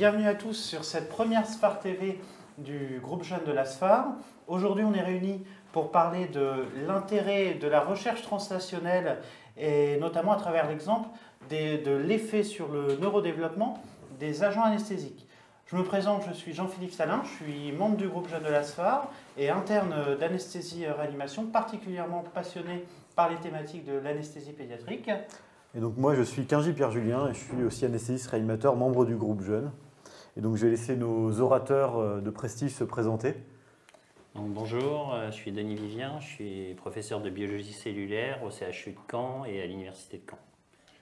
Bienvenue à tous sur cette première SFAR TV du groupe jeune de la SFAR. Aujourd'hui, on est réunis pour parler de l'intérêt de la recherche translationnelle et notamment à travers l'exemple de l'effet sur le neurodéveloppement des agents anesthésiques. Je me présente, je suis Jean-Philippe Salin, je suis membre du groupe jeune de la SFAR et interne d'anesthésie-réanimation, particulièrement passionné par les thématiques de l'anesthésie pédiatrique. Et donc moi je suis Quingy Pierre-Julien et je suis aussi anesthésiste réanimateur, membre du groupe jeune. Et donc je vais laisser nos orateurs de prestige se présenter. Donc, bonjour, je suis Denis Vivien, je suis professeur de biologie cellulaire au CHU de Caen et à l'Université de Caen.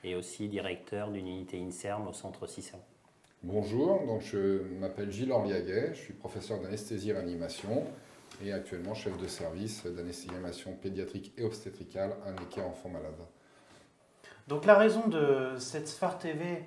Et aussi directeur d'une unité INSERM au centre Cicéron. Bonjour, donc je m'appelle Gilles Orliaguet, je suis professeur d'anesthésie-réanimation et actuellement chef de service d'anesthésie-réanimation pédiatrique et obstétricale à Necker Enfants Malades. Donc la raison de cette SFAR TV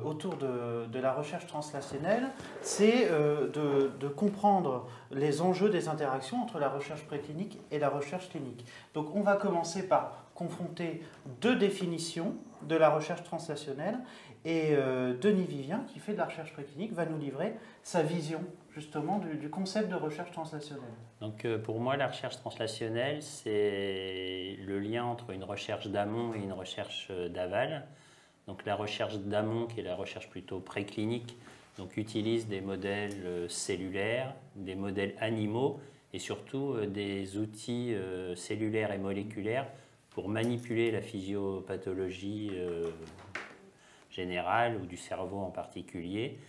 autour de la recherche translationnelle, c'est de comprendre les enjeux des interactions entre la recherche préclinique et la recherche clinique. Donc on va commencer par confronter deux définitions de la recherche translationnelle et Denis Vivien, qui fait de la recherche préclinique, va nous livrer sa vision justement du concept de recherche translationnelle. Donc pour moi, la recherche translationnelle, c'est le lien entre une recherche d'amont et une recherche d'aval. Donc la recherche d'amont, qui est la recherche plutôt préclinique, donc utilise des modèles cellulaires, des modèles animaux et surtout des outils cellulaires et moléculaires pour manipuler la physiopathologie générale ou du cerveau en particulier,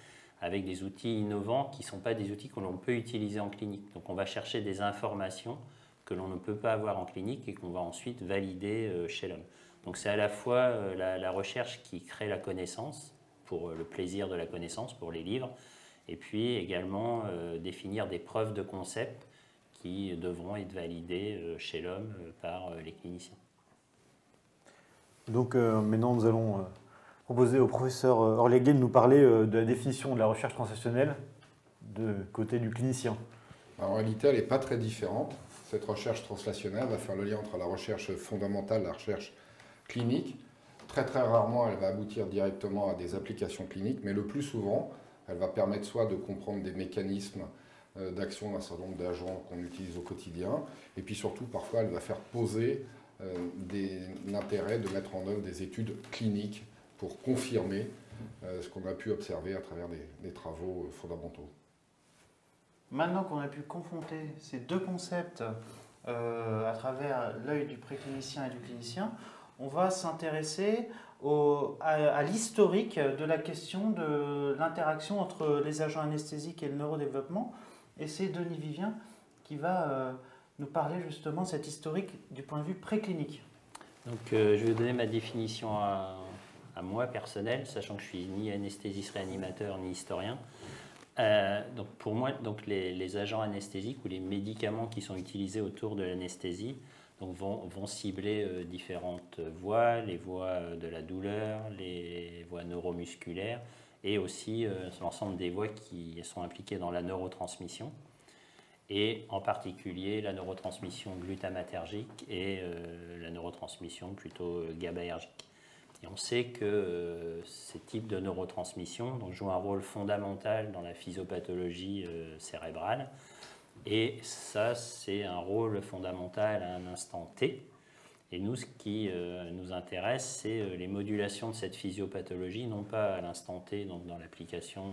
avec des outils innovants qui ne sont pas des outils que l'on peut utiliser en clinique. Donc on va chercher des informations que l'on ne peut pas avoir en clinique et qu'on va ensuite valider chez l'homme. Donc c'est à la fois la recherche qui crée la connaissance, pour le plaisir de la connaissance, pour les livres, et puis également définir des preuves de concept qui devront être validées chez l'homme par les cliniciens. Donc maintenant nous allons proposer au professeur Orliaguet de nous parler de la définition de la recherche translationnelle de côté du clinicien. Alors, en réalité, elle n'est pas très différente. Cette recherche translationnelle va faire le lien entre la recherche fondamentale et la recherche clinique. Très rarement, elle va aboutir directement à des applications cliniques, mais le plus souvent, elle va permettre soit de comprendre des mécanismes d'action d'un certain nombre d'agents qu'on utilise au quotidien, et puis surtout, parfois, elle va faire poser l'intérêt de mettre en œuvre des études cliniques pour confirmer ce qu'on a pu observer à travers des travaux fondamentaux. Maintenant qu'on a pu confronter ces deux concepts à travers l'œil du préclinicien et du clinicien, on va s'intéresser à l'historique de la question de l'interaction entre les agents anesthésiques et le neurodéveloppement. Et c'est Denis Vivien qui va nous parler justement de cet historique du point de vue préclinique. Donc je vais donner ma définition à moi personnelle, sachant que je suis ni anesthésiste réanimateur ni historien. Donc pour moi, donc les agents anesthésiques ou les médicaments qui sont utilisés autour de l'anesthésie vont cibler différentes voies, les voies de la douleur, les voies neuromusculaires et aussi l'ensemble des voies qui sont impliquées dans la neurotransmission et en particulier la neurotransmission glutamatergique et la neurotransmission plutôt GABAergique. Et on sait que ces types de neurotransmission jouent un rôle fondamental dans la physiopathologie cérébrale. Et ça, c'est un rôle fondamental à un instant T. Et nous, ce qui nous intéresse, c'est les modulations de cette physiopathologie, non pas à l'instant T, donc dans l'application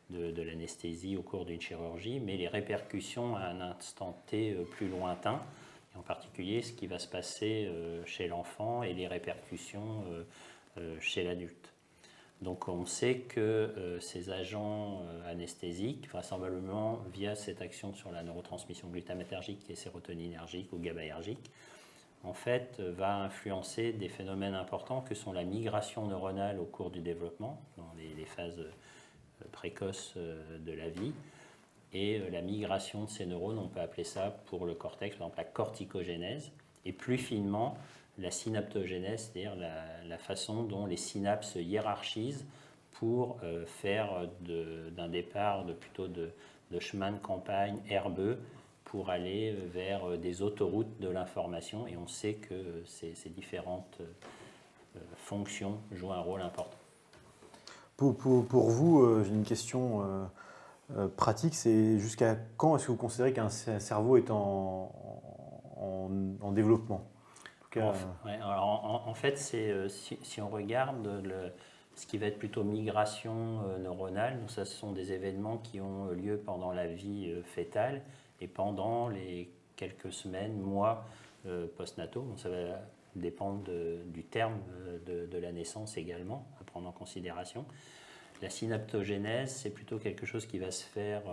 de l'anesthésie au cours d'une chirurgie, mais les répercussions à un instant T plus lointain. Et en particulier ce qui va se passer chez l'enfant et les répercussions chez l'adulte. Donc on sait que ces agents anesthésiques, vraisemblablement via cette action sur la neurotransmission glutamatergique et sérotoninergique ou GABAergique, en fait va influencer des phénomènes importants que sont la migration neuronale au cours du développement, dans les phases précoces de la vie, et la migration de ces neurones, on peut appeler ça pour le cortex, par exemple la corticogénèse, et plus finement la synaptogénèse, c'est-à-dire la façon dont les synapses se hiérarchisent pour faire d'un départ plutôt de chemin de campagne herbeux pour aller vers des autoroutes de l'information, et on sait que ces différentes fonctions jouent un rôle important. Pour vous, j'ai une question pratique, c'est jusqu'à quand est-ce que vous considérez qu'un cerveau est en développement? En tout cas, Ouais, alors en fait, si on regarde ce qui va être plutôt migration neuronale, donc ça, ce sont des événements qui ont lieu pendant la vie fœtale et pendant les quelques semaines, mois postnataux. Donc ça va dépendre du terme de la naissance également, à prendre en considération. La synaptogénèse, c'est plutôt quelque chose qui va se faire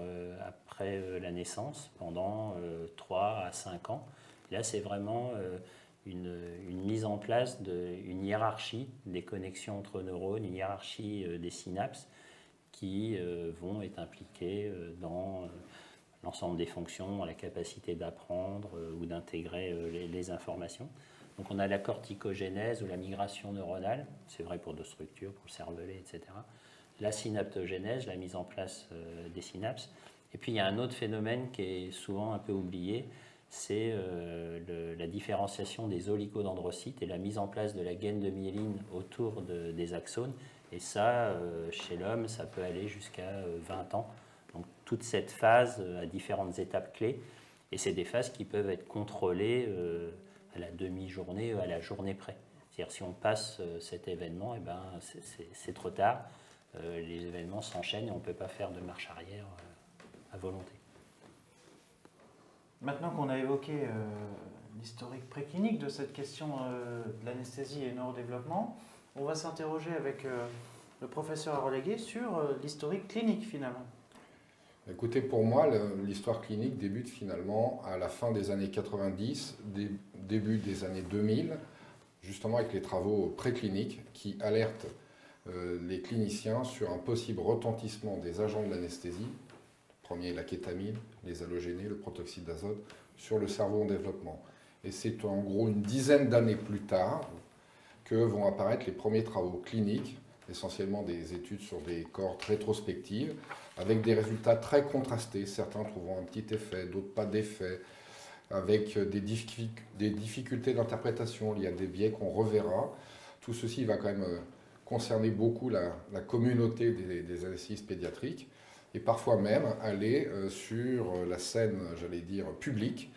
après la naissance, pendant 3 à 5 ans. Là, c'est vraiment une mise en place d'une hiérarchie des connexions entre neurones, une hiérarchie des synapses qui vont être impliquées dans l'ensemble des fonctions, la capacité d'apprendre ou d'intégrer les informations. Donc on a la corticogénèse ou la migration neuronale, c'est vrai pour d'autres structures, pour le cervelet, etc. La synaptogénèse, la mise en place des synapses. Et puis il y a un autre phénomène qui est souvent un peu oublié, c'est la différenciation des oligodendrocytes et la mise en place de la gaine de myéline autour des axones. Et ça, chez l'homme, ça peut aller jusqu'à 20 ans. Donc toute cette phase à différentes étapes clés. Et c'est des phases qui peuvent être contrôlées à la demi-journée ou à la journée près. C'est-à-dire si on passe cet événement, eh ben, c'est trop tard. Les événements s'enchaînent et on ne peut pas faire de marche arrière à volonté. Maintenant qu'on a évoqué l'historique préclinique de cette question de l'anesthésie et neurodéveloppement, on va s'interroger avec le professeur relégué sur l'historique clinique finalement. Écoutez, pour moi, l'histoire clinique débute finalement à la fin des années 90, début des années 2000, justement avec les travaux précliniques qui alertent les cliniciens sur un possible retentissement des agents de l'anesthésie, le premier la kétamine, les halogénés, le protoxyde d'azote, sur le cerveau en développement. Et c'est en gros une dizaine d'années plus tard que vont apparaître les premiers travaux cliniques, essentiellement des études sur des cohortes rétrospectives, avec des résultats très contrastés, certains trouvant un petit effet, d'autres pas d'effet, avec des difficultés d'interprétation, il y a des biais qu'on reverra. Tout ceci va quand même concerner beaucoup la communauté des anesthésistes pédiatriques, et parfois même aller sur la scène, j'allais dire, publique,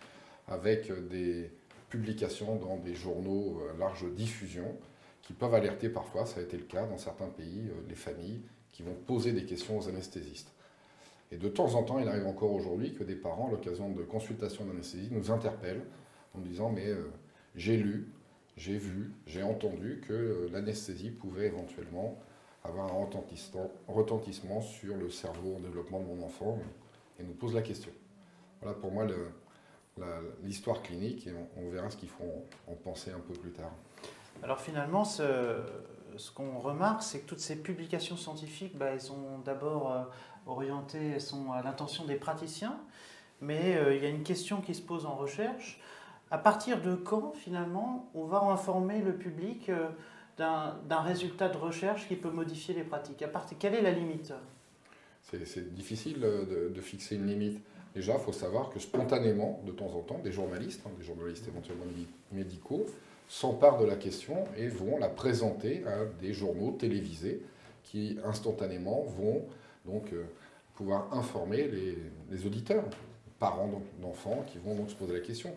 avec des publications dans des journaux à large diffusion, qui peuvent alerter parfois, ça a été le cas dans certains pays, les familles qui vont poser des questions aux anesthésistes. Et de temps en temps, il arrive encore aujourd'hui que des parents, à l'occasion de consultations d'anesthésie, nous interpellent en disant « mais j'ai lu, j'ai vu, j'ai entendu que l'anesthésie pouvait éventuellement avoir un retentissement sur le cerveau en développement de mon enfant » et nous pose la question. Voilà pour moi l'histoire clinique et on verra ce qu'il faut en penser un peu plus tard. Alors finalement, ce qu'on remarque, c'est que toutes ces publications scientifiques, elles sont d'abord orientées, elles sont à l'intention des praticiens, mais il y a une question qui se pose en recherche. À partir de quand, finalement, on va informer le public d'un résultat de recherche qui peut modifier les pratiques? Quelle est la limite? C'est difficile de fixer une limite. Déjà, il faut savoir que spontanément, de temps en temps, des journalistes éventuellement médicaux, s'emparent de la question et vont la présenter à des journaux télévisés qui instantanément vont donc pouvoir informer les auditeurs, parents d'enfants qui vont donc se poser la question.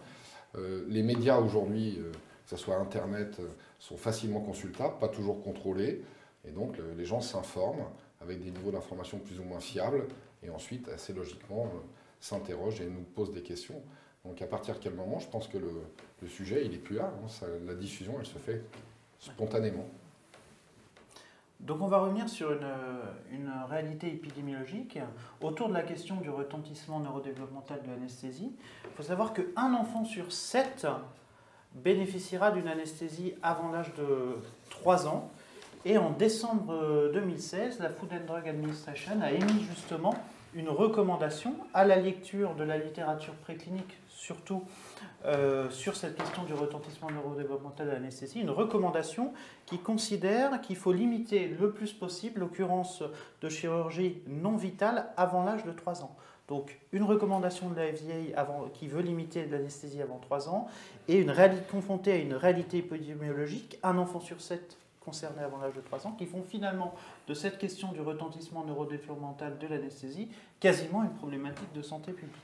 Les médias aujourd'hui, que ce soit Internet, sont facilement consultables, pas toujours contrôlés, et donc les gens s'informent avec des niveaux d'information plus ou moins fiables, et ensuite, assez logiquement, s'interrogent et nous posent des questions. Donc à partir de quel moment, je pense que le sujet, il est plus là. Hein, la diffusion, elle se fait spontanément. Donc on va revenir sur une réalité épidémiologique autour de la question du retentissement neurodéveloppemental de l'anesthésie. Il faut savoir qu'un enfant sur 7 bénéficiera d'une anesthésie avant l'âge de 3 ans. Et en décembre 2016, la Food and Drug Administration a émis justement une recommandation à la lecture de la littérature préclinique, surtout sur cette question du retentissement neurodéveloppemental de l'anesthésie, une recommandation qui considère qu'il faut limiter le plus possible l'occurrence de chirurgie non vitale avant l'âge de 3 ans. Donc une recommandation de la FDA qui veut limiter l'anesthésie avant 3 ans et confrontée à une réalité épidémiologique, un enfant sur 7 concernés avant l'âge de 3 ans, qui font finalement de cette question du retentissement neurodéveloppemental de l'anesthésie quasiment une problématique de santé publique.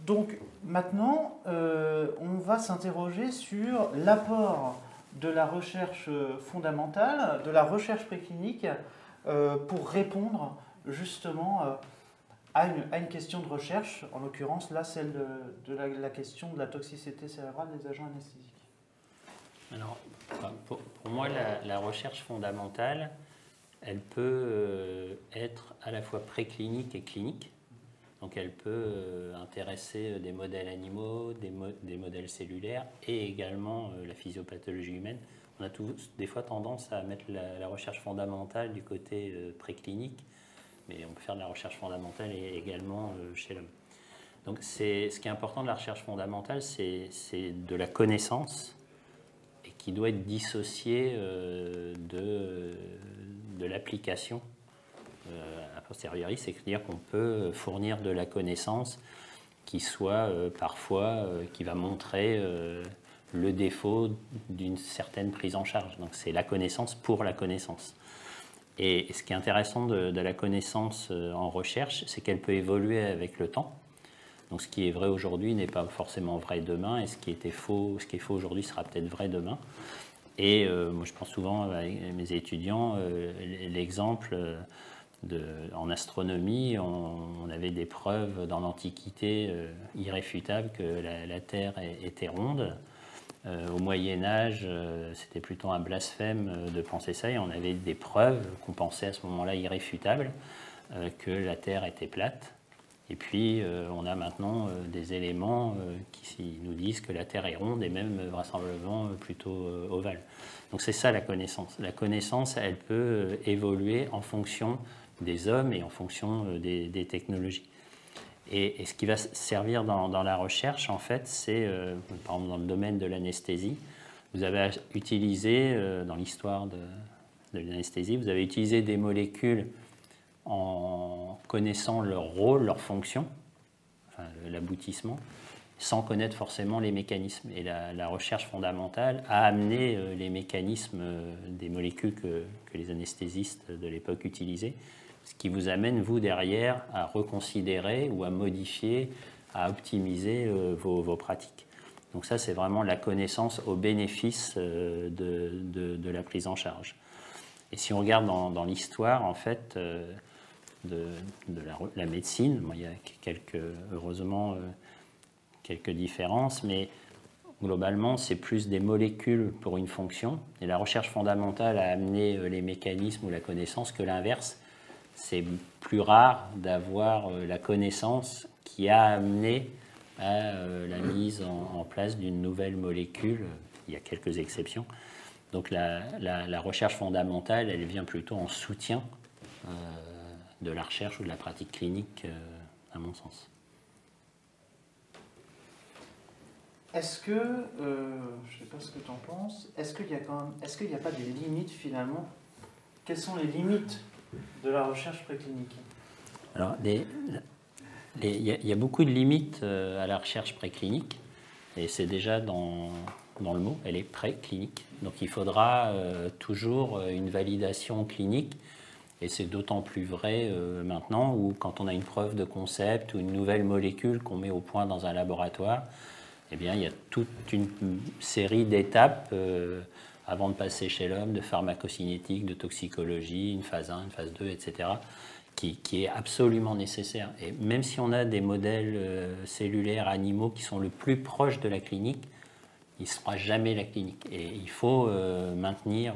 Donc maintenant, on va s'interroger sur l'apport de la recherche fondamentale, de la recherche préclinique, pour répondre justement à une question de recherche, en l'occurrence là celle de la question de la toxicité cérébrale des agents anesthésiques. Alors, pour moi, la recherche fondamentale, elle peut être à la fois préclinique et clinique. Donc elle peut intéresser des modèles animaux, des modèles cellulaires et également la physiopathologie humaine. On a tous des fois tendance à mettre la recherche fondamentale du côté préclinique, mais on peut faire de la recherche fondamentale également chez l'homme. Donc ce qui est important de la recherche fondamentale, c'est de la connaissance et qui doit être dissociée de l'application a posteriori, c'est-à-dire qu'on peut fournir de la connaissance qui soit parfois, qui va montrer le défaut d'une certaine prise en charge. Donc c'est la connaissance pour la connaissance. Et ce qui est intéressant de la connaissance en recherche, c'est qu'elle peut évoluer avec le temps. Donc ce qui est vrai aujourd'hui n'est pas forcément vrai demain, et ce qui est faux aujourd'hui sera peut-être vrai demain. Et moi je pense souvent à mes étudiants, l'exemple en astronomie, on avait des preuves dans l'Antiquité irréfutables que la Terre était ronde. Au Moyen-Âge, c'était plutôt un blasphème de penser ça, et on avait des preuves qu'on pensait à ce moment-là irréfutables que la Terre était plate. Et puis, on a maintenant des éléments qui nous disent que la Terre est ronde et même vraisemblablement plutôt ovale. Donc c'est ça la connaissance. La connaissance, elle peut évoluer en fonction des hommes et en fonction des technologies. Et ce qui va servir dans la recherche, en fait, c'est, par exemple, dans le domaine de l'anesthésie, vous avez utilisé, dans l'histoire de l'anesthésie, vous avez utilisé des molécules en connaissant leur rôle, leur fonction, enfin, l'aboutissement, sans connaître forcément les mécanismes. Et la recherche fondamentale a amené les mécanismes des molécules que les anesthésistes de l'époque utilisaient, ce qui vous amène, vous, derrière, à reconsidérer ou à modifier, à optimiser vos pratiques. Donc ça, c'est vraiment la connaissance au bénéfice de la prise en charge. Et si on regarde dans l'histoire, en fait, de la médecine, bon, il y a heureusement quelques différences, mais globalement, c'est plus des molécules pour une fonction. Et la recherche fondamentale a amené les mécanismes ou la connaissance que l'inverse. C'est plus rare d'avoir la connaissance qui a amené à la mise en place d'une nouvelle molécule. Il y a quelques exceptions. Donc la recherche fondamentale, elle vient plutôt en soutien de la recherche ou de la pratique clinique, à mon sens. Est-ce que, je ne sais pas ce que tu en penses, est-ce qu'il n'y a pas des limites finalement? Quelles sont les limites de la recherche préclinique? Alors, il y a beaucoup de limites à la recherche préclinique, et c'est déjà dans le mot, elle est préclinique. Donc il faudra toujours une validation clinique, et c'est d'autant plus vrai maintenant où quand on a une preuve de concept ou une nouvelle molécule qu'on met au point dans un laboratoire, eh bien, il y a toute une série d'étapes avant de passer chez l'homme, de pharmacocinétique, de toxicologie, une phase 1, une phase 2, etc., qui est absolument nécessaire. Et même si on a des modèles cellulaires animaux qui sont le plus proches de la clinique, il ne sera jamais la clinique. Et il faut maintenir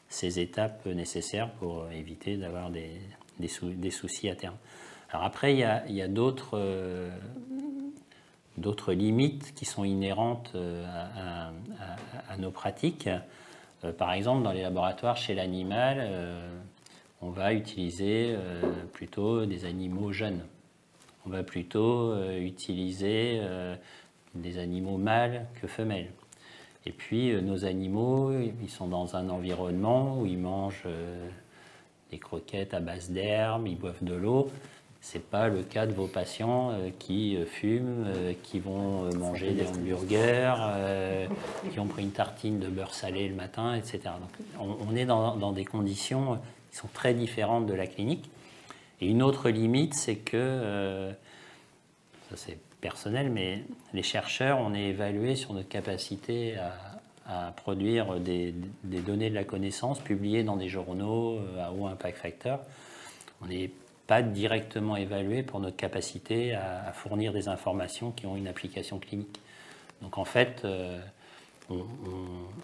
ces étapes nécessaires pour éviter d'avoir des soucis à terme. Alors après, il y a d'autres limites qui sont inhérentes à nos pratiques. Par exemple, dans les laboratoires chez l'animal, on va utiliser plutôt des animaux jeunes. On va plutôt utiliser des animaux mâles que femelles. Et puis, nos animaux, ils sont dans un environnement où ils mangent des croquettes à base d'herbe, ils boivent de l'eau. C'est pas le cas de vos patients qui fument, qui vont manger des hamburgers, qui ont pris une tartine de beurre salé le matin, etc. Donc, on est dans des conditions qui sont très différentes de la clinique. Et une autre limite, c'est que, ça c'est personnel, mais les chercheurs, on est évalués sur notre capacité à produire des données de la connaissance publiées dans des journaux à haut impact factor. On n'est pas directement évalué pour notre capacité à fournir des informations qui ont une application clinique. Donc en fait,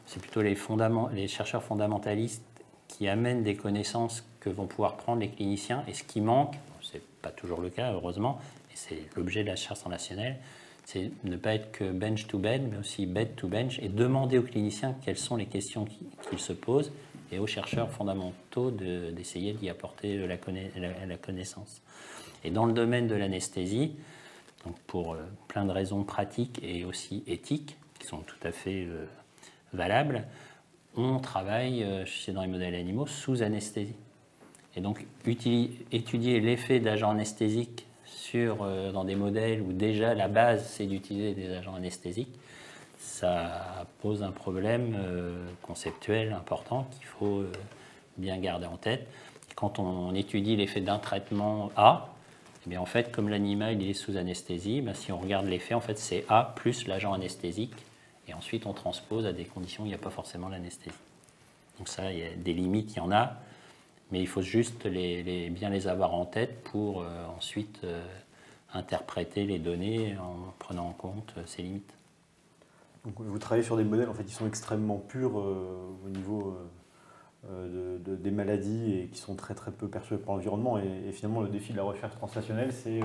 c'est plutôt les chercheurs fondamentalistes qui amènent des connaissances que vont pouvoir prendre les cliniciens. Et ce qui manque, ce n'est pas toujours le cas heureusement, et c'est l'objet de la recherche translationnelle, c'est ne pas être que bench to bed, mais aussi bed to bench, et demander aux cliniciens quelles sont les questions qu'ils se posent, et aux chercheurs fondamentaux d'essayer d'y apporter la connaissance. Et dans le domaine de l'anesthésie, donc pour plein de raisons pratiques et aussi éthiques, qui sont tout à fait valables, on travaille dans les modèles animaux sous anesthésie. Et donc étudier l'effet d'agents anesthésiques dans des modèles où déjà la base c'est d'utiliser des agents anesthésiques, ça pose un problème conceptuel important qu'il faut bien garder en tête. Quand on étudie l'effet d'un traitement A, eh bien en fait, comme l'animal il est sous anesthésie, ben si on regarde l'effet, en fait, c'est A plus l'agent anesthésique, et ensuite on transpose à des conditions où il n'y a pas forcément l'anesthésie. Donc ça, il y a des limites, il y en a, mais il faut juste bien les avoir en tête pour ensuite interpréter les données en prenant en compte ces limites. Donc, vous travaillez sur des modèles en fait, qui sont extrêmement purs au niveau des maladies et qui sont très très peu perturbés par l'environnement. Et finalement, le défi de la recherche translationnelle, c'est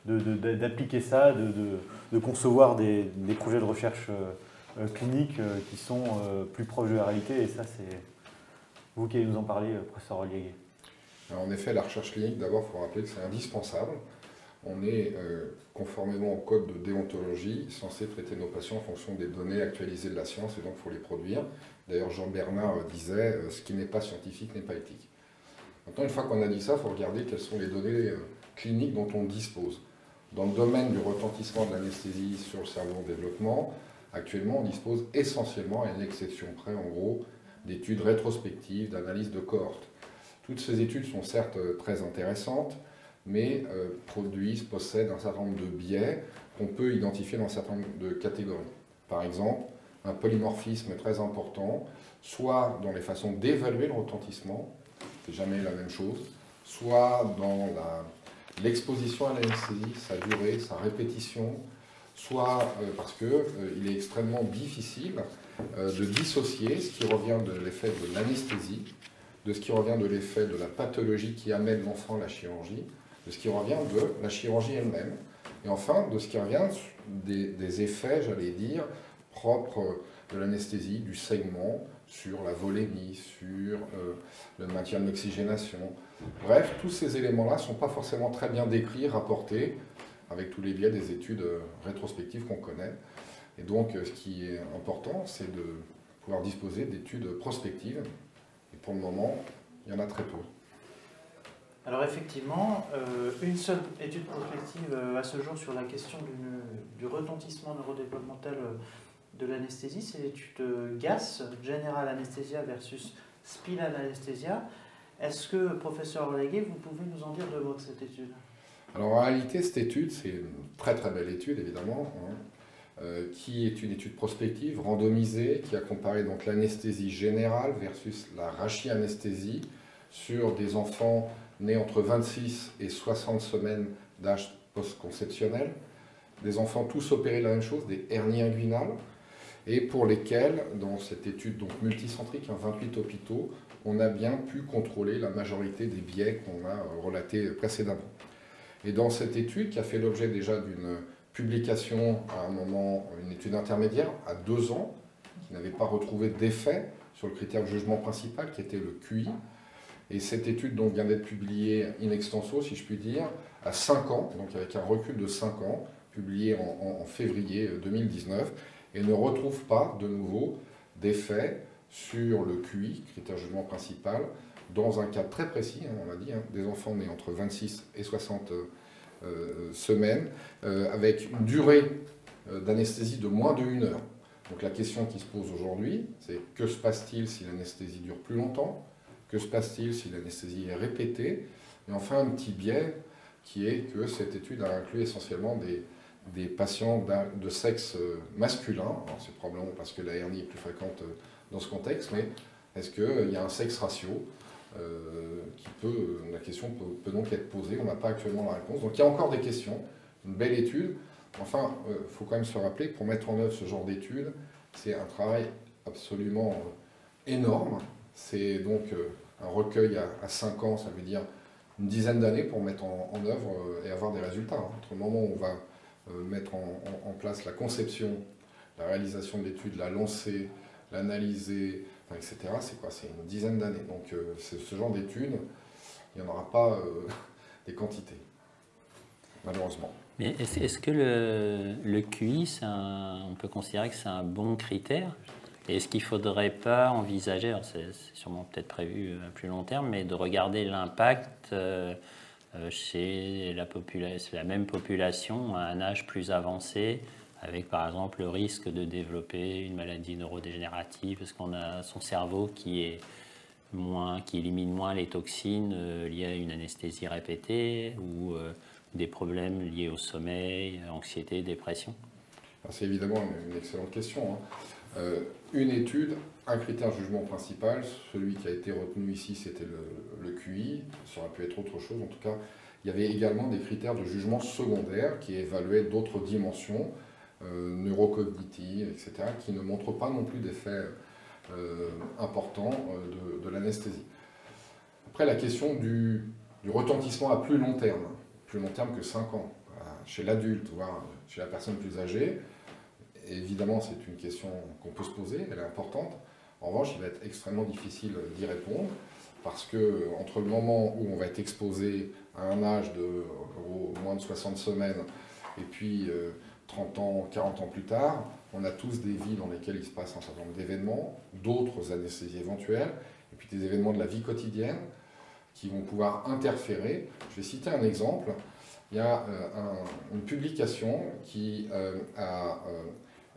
d'appliquer ça, de concevoir des projets de recherche cliniques qui sont plus proches de la réalité. Et ça, c'est vous qui allez nous en parler, professeur Oliaguet. En effet, la recherche clinique, d'abord, il faut rappeler que c'est indispensable. On est, conformément au code de déontologie, censé traiter nos patients en fonction des données actualisées de la science, et donc il faut les produire. D'ailleurs, Jean Bernard disait « ce qui n'est pas scientifique n'est pas éthique ». Maintenant, une fois qu'on a dit ça, il faut regarder quelles sont les données cliniques dont on dispose. Dans le domaine du retentissement de l'anesthésie sur le cerveau en développement, actuellement, on dispose essentiellement, à une exception près, en gros, d'études rétrospectives, d'analyse de cohortes. Toutes ces études sont certes très intéressantes, mais possèdent un certain nombre de biais qu'on peut identifier dans un certain nombre de catégories. Par exemple, un polymorphisme très important, soit dans les façons d'évaluer le retentissement, c'est jamais la même chose, soit dans l'exposition à l'anesthésie, sa durée, sa répétition, soit parce qu'il est extrêmement difficile de dissocier ce qui revient de l'effet de l'anesthésie, de ce qui revient de l'effet de la pathologie qui amène l'enfant à la chirurgie, de ce qui revient de la chirurgie elle-même, et enfin de ce qui revient des effets, j'allais dire, propres de l'anesthésie, du saignement, sur la volémie, sur le maintien de l'oxygénation. Bref, tous ces éléments-là ne sont pas forcément très bien décrits, rapportés, avec tous les biais des études rétrospectives qu'on connaît. Et donc, ce qui est important, c'est de pouvoir disposer d'études prospectives. Et pour le moment, il y en a très peu. Alors effectivement, une seule étude prospective à ce jour sur la question du retentissement neurodéveloppemental de l'anesthésie, c'est l'étude GAS, General Anesthesia versus Spinal Anesthesia. Est-ce que, professeur Oliaguet, vous pouvez nous en dire deux mots de cette étude? Alors en réalité, cette étude, c'est une très très belle étude évidemment, qui est une étude prospective, randomisée, qui a comparé donc l'anesthésie générale versus la rachianesthésie sur des enfants nés entre 26 et 60 semaines d'âge post-conceptionnel, des enfants tous opérés de la même chose, des hernies inguinales, et pour lesquels, dans cette étude donc multicentrique, 28 hôpitaux, on a bien pu contrôler la majorité des biais qu'on a relatés précédemment. Et dans cette étude, qui a fait l'objet déjà d'une publication à un moment, une étude intermédiaire, à 2 ans, qui n'avait pas retrouvé d'effet sur le critère de jugement principal, qui était le QI. Et cette étude donc, vient d'être publiée in extenso, si je puis dire, à 5 ans, donc avec un recul de 5 ans, publiée en février 2019, et ne retrouve pas de nouveau d'effet sur le QI, critère de jugement principal, dans un cas très précis, hein, on l'a dit, hein, des enfants nés entre 26 et 60 semaines, avec une durée d'anesthésie de moins de 1 heure. Donc la question qui se pose aujourd'hui, c'est que se passe-t-il si l'anesthésie dure plus longtemps? Que se passe-t-il si l'anesthésie est répétée? Et enfin, un petit biais qui est que cette étude a inclus essentiellement des patients de sexe masculin. C'est probablement parce que la hernie est plus fréquente dans ce contexte, mais est-ce qu'il y a un sexe ratio la question peut donc être posée, on n'a pas actuellement la réponse. Donc il y a encore des questions, une belle étude. Enfin, il faut quand même se rappeler que pour mettre en œuvre ce genre d'études, c'est un travail absolument énorme. C'est donc un recueil à 5 ans, ça veut dire une dizaine d'années pour mettre en œuvre et avoir des résultats. Entre le moment où on va mettre en place la conception, la réalisation de l'étude, la lancer, l'analyser, etc., c'est quoi? C'est une dizaine d'années. Donc ce genre d'études, il n'y en aura pas des quantités, malheureusement. Mais est-ce que le QI, on peut considérer que c'est un bon critère? Et est-ce qu'il ne faudrait pas envisager, c'est sûrement peut-être prévu à plus long terme, mais de regarder l'impact chez la même population à un âge plus avancé, avec par exemple le risque de développer une maladie neurodégénérative, parce qu'on a son cerveau qui élimine moins les toxines liées à une anesthésie répétée, ou des problèmes liés au sommeil, anxiété, dépression? C'est évidemment une excellente question, hein. Une étude, un critère de jugement principal, celui qui a été retenu ici, c'était le QI, ça aurait pu être autre chose, en tout cas, il y avait également des critères de jugement secondaires qui évaluaient d'autres dimensions, neurocognitives, etc., qui ne montrent pas non plus d'effets importants de l'anesthésie. Après, la question du retentissement à plus long terme que 5 ans, chez l'adulte, voire chez la personne plus âgée, évidemment, c'est une question qu'on peut se poser, elle est importante. En revanche, il va être extrêmement difficile d'y répondre parce que entre le moment où on va être exposé à un âge de moins de 60 semaines et puis 30 ans, 40 ans plus tard, on a tous des vies dans lesquelles il se passe un certain nombre d'événements, d'autres anesthésies éventuelles, et puis des événements de la vie quotidienne qui vont pouvoir interférer. Je vais citer un exemple. Il y a une publication qui a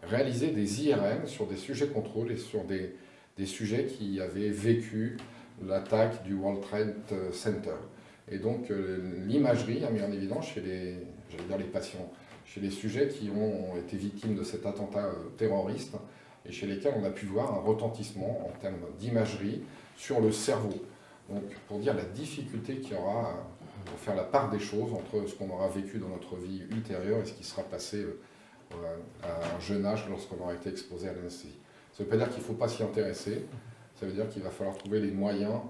réalisé des IRM sur des sujets contrôle et sur des sujets qui avaient vécu l'attaque du World Trade Center. Et donc l'imagerie a mis en évidence chez les patients, chez les sujets qui ont été victimes de cet attentat terroriste et chez lesquels on a pu voir un retentissement en termes d'imagerie sur le cerveau. Donc pour dire la difficulté qu'il y aura pour faire la part des choses entre ce qu'on aura vécu dans notre vie ultérieure et ce qui sera passé à un jeune âge lorsqu'on aura été exposé à l'anesthésie. Ça ne veut pas dire qu'il ne faut pas s'y intéresser, ça veut dire qu'il va falloir trouver les moyens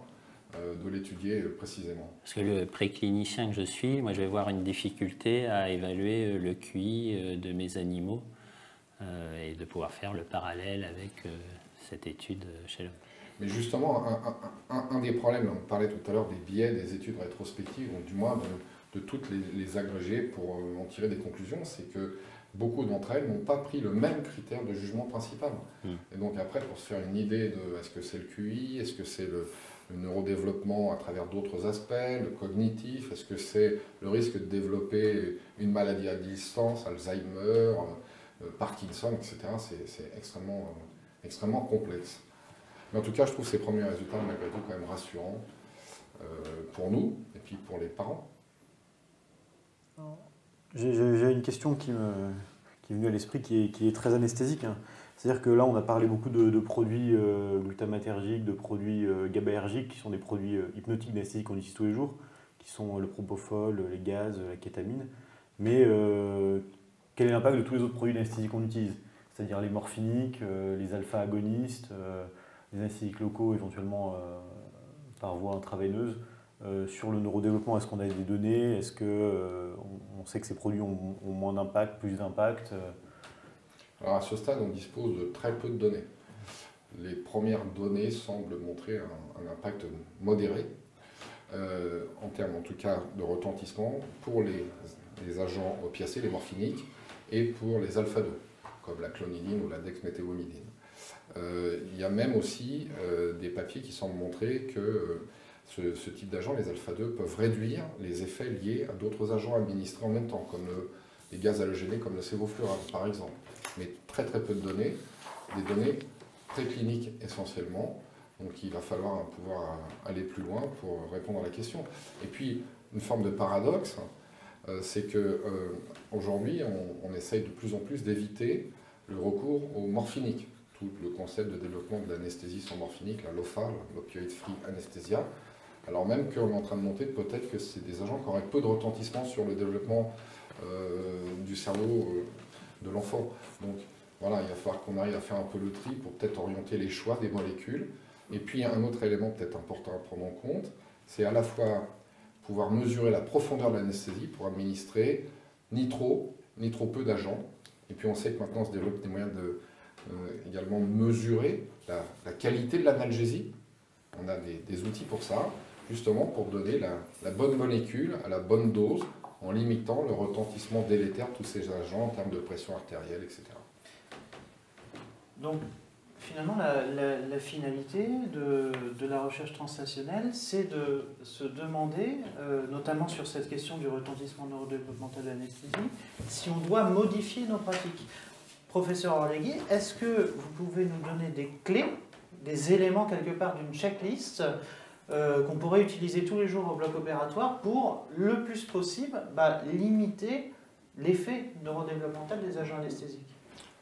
de l'étudier précisément. Parce que le préclinicien que je suis, moi je vais voir une difficulté à évaluer le QI de mes animaux et de pouvoir faire le parallèle avec cette étude chez l'homme. Mais justement, un des problèmes, on parlait tout à l'heure des biais des études rétrospectives, ou du moins de toutes les agréger pour en tirer des conclusions, c'est que beaucoup d'entre elles n'ont pas pris le même critère de jugement principal. Et donc après, pour se faire une idée de est-ce que c'est le QI, est-ce que c'est le neurodéveloppement à travers d'autres aspects, le cognitif, est-ce que c'est le risque de développer une maladie à distance, Alzheimer, Parkinson, etc. C'est extrêmement complexe. Mais en tout cas, je trouve ces premiers résultats malgré tout quand même rassurants pour nous et puis pour les parents. J'ai une question qui est venue à l'esprit qui est très anesthésique, hein. C'est-à-dire que là, on a parlé beaucoup de produits glutamatergiques, de produits GABAergiques, qui sont des produits hypnotiques d'anesthésie qu'on utilise tous les jours, qui sont le propofol, les gaz, la kétamine. Mais quel est l'impact de tous les autres produits d'anesthésie qu'on utilise? C'est-à-dire les morphiniques, les alpha-agonistes, les anesthésiques locaux, éventuellement par voie intraveineuse. Sur le neurodéveloppement, est-ce qu'on a des données? Est-ce qu'on sait que ces produits ont moins d'impact, plus d'impact? Alors à ce stade, on dispose de très peu de données. Les premières données semblent montrer un impact modéré, en termes en tout cas de retentissement, pour les agents opiacés, les morphiniques, et pour les alpha-2, comme la clonidine ou la dexméthaomidine. Il y a même aussi des papiers qui semblent montrer que ce type d'agents, les alpha-2, peuvent réduire les effets liés à d'autres agents administrés en même temps, comme les gaz halogénés, comme le sévoflurane, par exemple. Mais très très peu de données, des données précliniques essentiellement. Donc il va falloir pouvoir aller plus loin pour répondre à la question. Et puis, une forme de paradoxe, c'est qu'aujourd'hui, on essaye de plus en plus d'éviter le recours au morphinique. Tout le concept de développement de l'anesthésie sans morphinique, la LOFA, l'opioid free anesthesia, alors même qu'on est en train de monter peut-être que c'est des agents qui auraient peu de retentissement sur le développement du cerveau de l'enfant. Donc voilà, il va falloir qu'on arrive à faire un peu le tri pour peut-être orienter les choix des molécules. Et puis un autre élément peut-être important à prendre en compte, c'est à la fois pouvoir mesurer la profondeur de l'anesthésie pour administrer ni trop peu d'agents. Et puis on sait que maintenant on se développe des moyens de également mesurer la qualité de l'analgésie. On a des outils pour ça, justement pour donner la bonne molécule à la bonne dose en limitant le retentissement délétère de tous ces agents en termes de pression artérielle, etc. Donc, finalement, la finalité de la recherche translationnelle, c'est de se demander, notamment sur cette question du retentissement neurodéveloppemental de l'anesthésie, si on doit modifier nos pratiques. Professeur Orlegui, est-ce que vous pouvez nous donner des clés, des éléments quelque part d'une checklist qu'on pourrait utiliser tous les jours au bloc opératoire pour, le plus possible, limiter l'effet neurodéveloppemental des agents anesthésiques?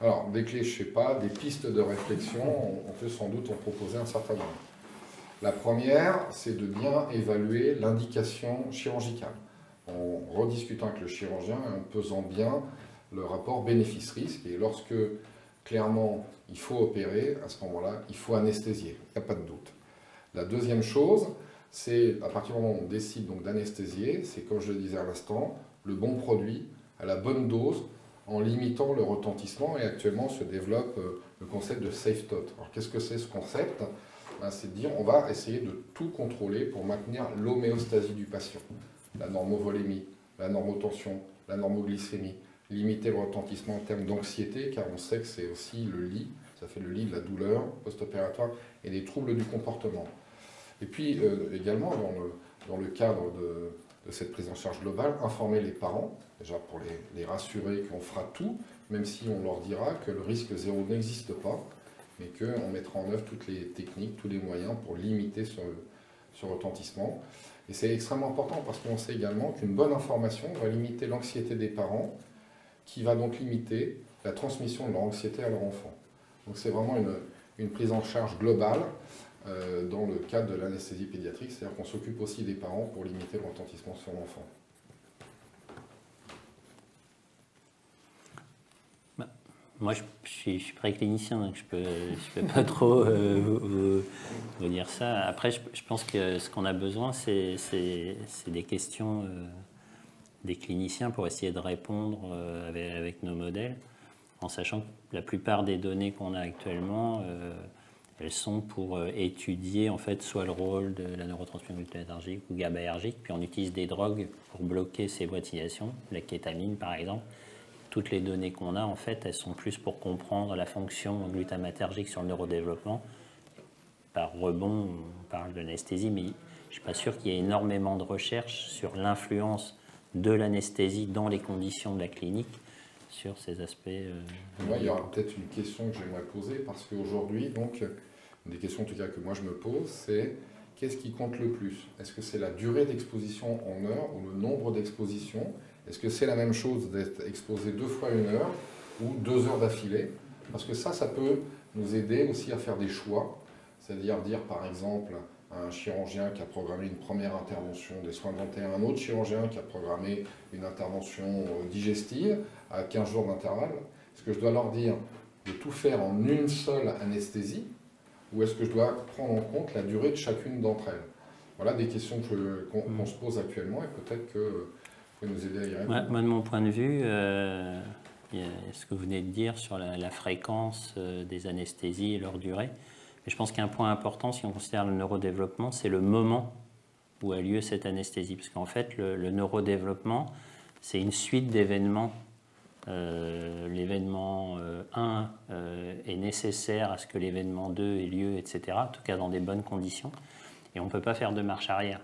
Alors, des clés, je ne sais pas, des pistes de réflexion, on peut sans doute en proposer un certain nombre. La première, c'est de bien évaluer l'indication chirurgicale, en rediscutant avec le chirurgien et en pesant bien le rapport bénéfice-risque. Et lorsque, clairement, il faut opérer, à ce moment-là, il faut anesthésier, il n'y a pas de doute. La deuxième chose, c'est, à partir du moment où on décide donc d'anesthésier, c'est, comme je le disais à l'instant, le bon produit, à la bonne dose, en limitant le retentissement, et actuellement se développe le concept de safe tot. Alors qu'est-ce que c'est ce concept? C'est de dire on va essayer de tout contrôler pour maintenir l'homéostasie du patient. La normovolémie, la normotension, la normoglycémie, limiter le retentissement en termes d'anxiété, car on sait que c'est aussi le lit, ça fait le lit de la douleur post-opératoire et des troubles du comportement. Et puis également dans le cadre de cette prise en charge globale, informer les parents, déjà pour les rassurer qu'on fera tout, même si on leur dira que le risque zéro n'existe pas, mais qu'on mettra en œuvre toutes les techniques, tous les moyens pour limiter ce retentissement. Et c'est extrêmement important parce qu'on sait également qu'une bonne information va limiter l'anxiété des parents, qui va donc limiter la transmission de leur anxiété à leur enfant. Donc c'est vraiment une prise en charge globale dans le cadre de l'anesthésie pédiatrique, c'est-à-dire qu'on s'occupe aussi des parents pour limiter le retentissement sur l'enfant. Moi, je suis préclinicien, donc je peux pas trop vous dire ça. Après, je pense que ce qu'on a besoin, c'est des questions des cliniciens pour essayer de répondre avec nos modèles, en sachant que la plupart des données qu'on a actuellement, elles sont pour étudier en fait soit le rôle de la neurotransmission glutamathergique ou GABAergique, puis on utilise des drogues pour bloquer ces voitinations, la kétamine par exemple. Toutes les données qu'on a, en fait, elles sont plus pour comprendre la fonction glutamatergique sur le neurodéveloppement. Par rebond, on parle de l'anesthésie, mais je ne suis pas sûr qu'il y ait énormément de recherches sur l'influence de l'anesthésie dans les conditions de la clinique sur ces aspects. Il y aura peut-être une question que j'aimerais poser, parce qu'aujourd'hui, donc, une des questions en tout cas que moi je me pose, c'est qu'est-ce qui compte le plus? Est-ce que c'est la durée d'exposition en heures ou le nombre d'expositions? Est-ce que c'est la même chose d'être exposé 2 fois 1 heure ou 2 heures d'affilée? Parce que ça peut nous aider aussi à faire des choix. C'est-à-dire dire par exemple à un chirurgien qui a programmé une première intervention des soins dentaires, un autre chirurgien qui a programmé une intervention digestive à 15 jours d'intervalle. Est-ce que je dois leur dire de tout faire en une seule anesthésie ou est-ce que je dois prendre en compte la durée de chacune d'entre elles? Voilà des questions qu'on se pose actuellement et peut-être que nous aider à y répondre. Moi, de mon point de vue, il y a ce que vous venez de dire sur la fréquence des anesthésies et leur durée. Mais je pense qu'un point important, si on considère le neurodéveloppement, c'est le moment où a lieu cette anesthésie. Parce qu'en fait, le neurodéveloppement, c'est une suite d'événements. L'événement 1 est nécessaire à ce que l'événement 2 ait lieu, etc., en tout cas dans des bonnes conditions. et on ne peut pas faire de marche arrière.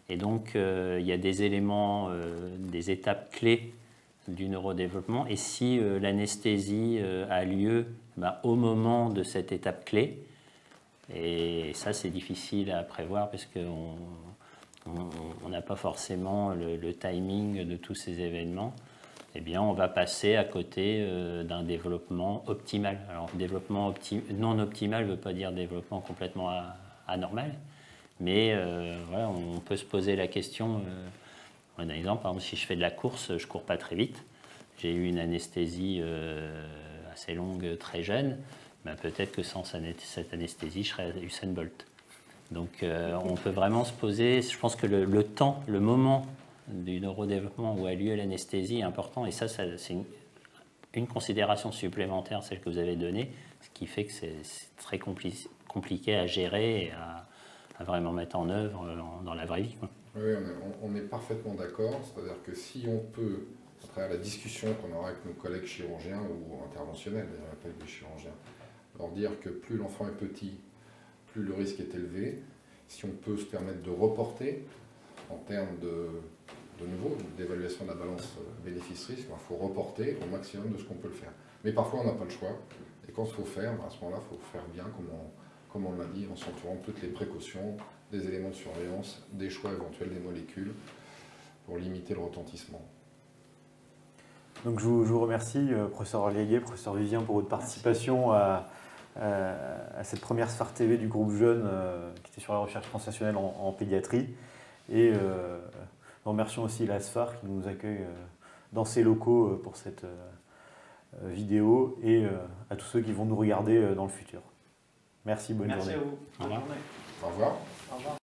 Et donc, il y a des éléments, des étapes clés du neurodéveloppement. Et si l'anesthésie a lieu au moment de cette étape clé, et ça c'est difficile à prévoir parce qu'on n'a pas forcément le timing de tous ces événements, eh bien on va passer à côté d'un développement optimal. Alors développement non optimal ne veut pas dire développement complètement anormal, mais voilà, on peut se poser la question, un exemple, par exemple si je fais de la course, je ne cours pas très vite, j'ai eu une anesthésie assez longue très jeune, peut-être que sans cette anesthésie, je serais Usain Bolt. Donc on peut vraiment se poser, je pense que le temps, le moment du neurodéveloppement où a lieu l'anesthésie est important, et ça c'est une considération supplémentaire, celle que vous avez donnée, ce qui fait que c'est très compliqué à gérer et à vraiment mettre en œuvre dans la vraie vie, quoi. Oui, on est parfaitement d'accord, c'est-à-dire que si on peut, à travers la discussion qu'on aura avec nos collègues chirurgiens ou interventionnels, d'ailleurs, pas avec les chirurgiens, leur dire que plus l'enfant est petit, plus le risque est élevé. Si on peut se permettre de reporter en termes de nouveau d'évaluation de la balance bénéfice-risque, il faut reporter au maximum de ce qu'on peut le faire. Mais parfois on n'a pas le choix. Et quand il faut faire, à ce moment-là, il faut faire bien, comme on l'a dit, en s'entourant de toutes les précautions, des éléments de surveillance, des choix éventuels des molécules pour limiter le retentissement. Donc je vous remercie, professeur Orliaguet, professeur Vivien, pour votre participation à cette première Sphare TV du groupe Jeune qui était sur la recherche translationnelle en pédiatrie. Et nous remercions aussi la Sphare qui nous accueille dans ses locaux pour cette vidéo, et à tous ceux qui vont nous regarder dans le futur. Merci, bonne journée. Merci à vous. Bonne journée. Au revoir. Au revoir.